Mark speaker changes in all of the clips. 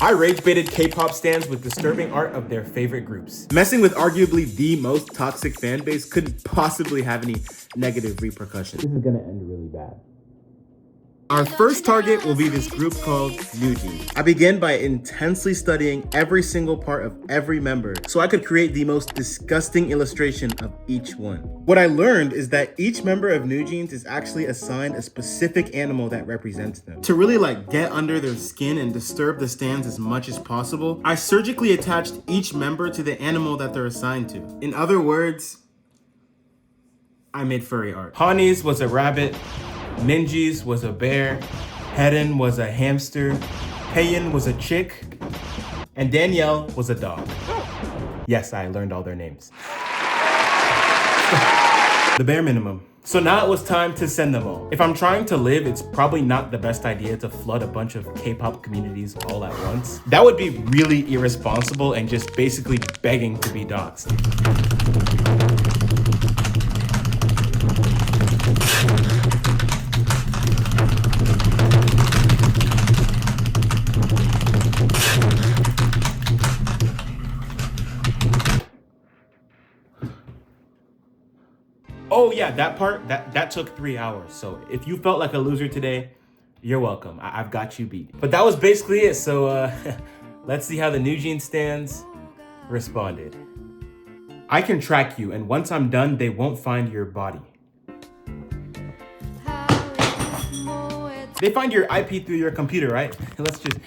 Speaker 1: I rage-baited K-pop stans with disturbing art of their favorite groups. Messing with arguably the most toxic fan base couldn't possibly have any negative repercussions. This is gonna end really bad. Our first target will be this group called NewJeans. I began by intensely studying every single part of every member so I could create the most disgusting illustration of each one. What I learned is that each member of NewJeans is actually assigned a specific animal that represents them. To really get under their skin and disturb the stans as much as possible, I surgically attached each member to the animal that they're assigned to. In other words, I made furry art. Hani's was a rabbit, Minji's was a bear, Hedon was a hamster, Heian was a chick, and Danielle was a dog. Yes, I learned all their names. The bare minimum. So now it was time to send them all. If I'm trying to live, it's probably not the best idea to flood a bunch of K-pop communities all at once. That would be really irresponsible and just basically begging to be doxxed. Oh yeah, that part, that took 3 hours. So if you felt like a loser today, you're welcome. I've got you beat. But that was basically it. So let's see how the NewJeans stans responded. I can track you, and once I'm done, they won't find your body. They find your IP through your computer, right? Let's just.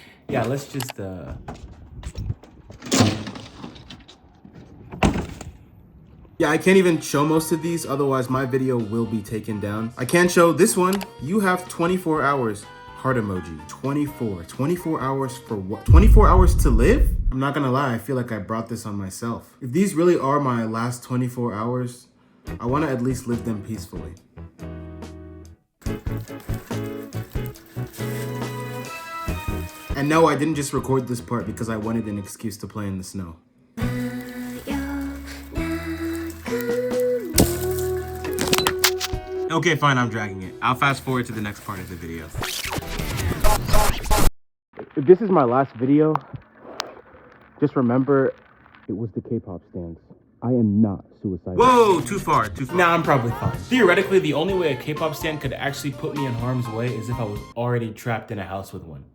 Speaker 1: Yeah, I can't even show most of these, otherwise my video will be taken down. I can show this one. You have 24 hours. Heart emoji. 24 hours for what? 24 hours to live? I'm not gonna lie, I feel like I brought this on myself. If these really are my last 24 hours, I wanna at least live them peacefully. And no, I didn't just record this part because I wanted an excuse to play in the snow. Okay, fine, I'm dragging it. I'll fast forward to the next part of the video. If this is my last video, just remember, it was the K-pop stans. I am not suicidal. Whoa, too far. Nah, I'm probably fine. Theoretically, the only way a K-pop stan could actually put me in harm's way is if I was already trapped in a house with one.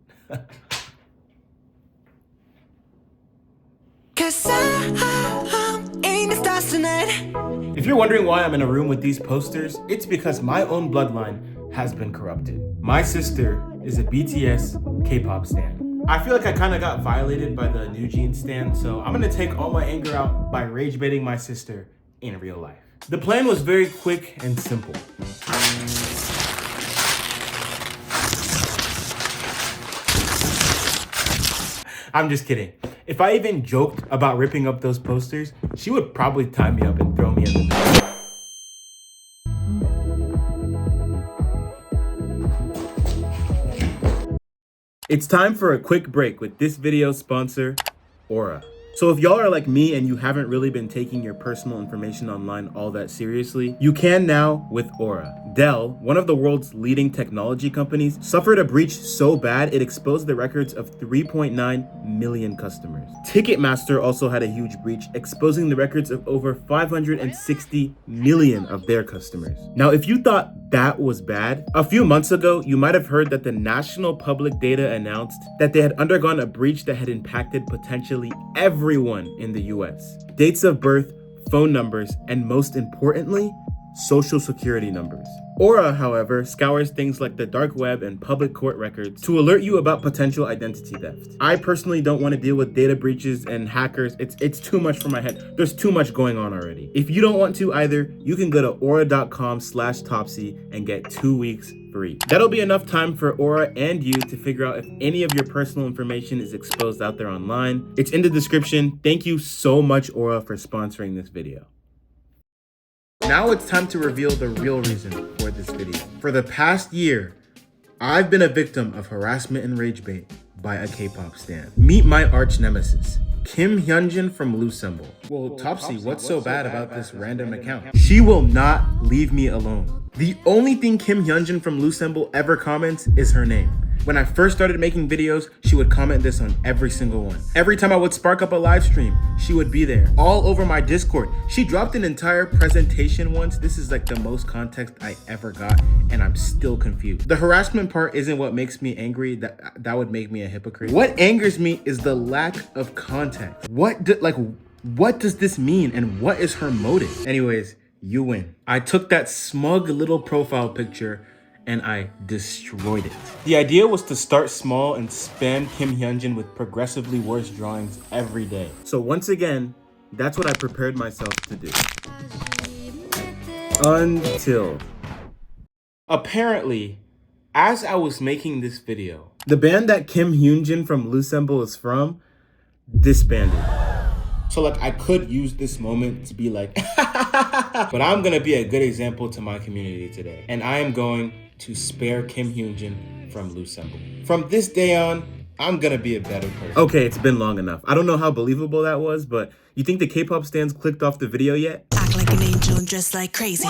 Speaker 1: If you're wondering why I'm in a room with these posters, it's because my own bloodline has been corrupted. My sister is a BTS K-pop stan. I feel like I kind of got violated by the NewJeans stan, so I'm gonna take all my anger out by rage baiting my sister in real life. The plan was very quick and simple. I'm just kidding. If I even joked about ripping up those posters, she would probably tie me up and throw me in the bed. It's time for a quick break with this video's sponsor, Aura. So if y'all are like me and you haven't really been taking your personal information online all that seriously, you can now with Aura. Dell, one of the world's leading technology companies, suffered a breach so bad it exposed the records of 3.9 million customers. Ticketmaster also had a huge breach, exposing the records of over 560 million of their customers. Now, if you thought that was bad, a few months ago, you might have heard that the National Public Data announced that they had undergone a breach that had impacted potentially everyone in the US. Dates of birth, phone numbers, and most importantly, social security numbers. Aura, however, scours things like the dark web and public court records to alert you about potential identity theft. I personally don't want to deal with data breaches and hackers. It's too much for my head. There's too much going on already. If you don't want to either, you can go to aura.com/Topsy and get 2 weeks free. That'll be enough time for Aura and you to figure out if any of your personal information is exposed out there online. It's in the description. Thank you so much, Aura, for sponsoring this video. Now it's time to reveal the real reason for this video. For the past year, I've been a victim of harassment and rage bait by a K-pop stan. Meet my arch nemesis, Kim Hyunjin from Lusemble. Well, Topsy, what's so bad about this random account? She will not leave me alone. The only thing Kim Hyunjin from Lusemble ever comments is her name. When I first started making videos, she would comment this on every single one. Every time I would spark up a live stream, she would be there. All over my Discord. She dropped an entire presentation once. This is like the most context I ever got, and I'm still confused. The harassment part isn't what makes me angry. That would make me a hypocrite. What angers me is the lack of context. What does this mean, and what is her motive? Anyways, you win. I took that smug little profile picture and I destroyed it. The idea was to start small and spam Kim Hyunjin with progressively worse drawings every day. So once again, that's what I prepared myself to do. Until apparently, as I was making this video, the band that Kim Hyunjin from Lusemble is from disbanded. So like I could use this moment to be like, but I'm gonna be a good example to my community today. And I am going to spare Kim Hyunjin from Lusemble. From this day on, I'm gonna be a better person. Okay, it's been long enough. I don't know how believable that was, but you think the K-pop stans clicked off the video yet?
Speaker 2: Act like an angel and dress like crazy.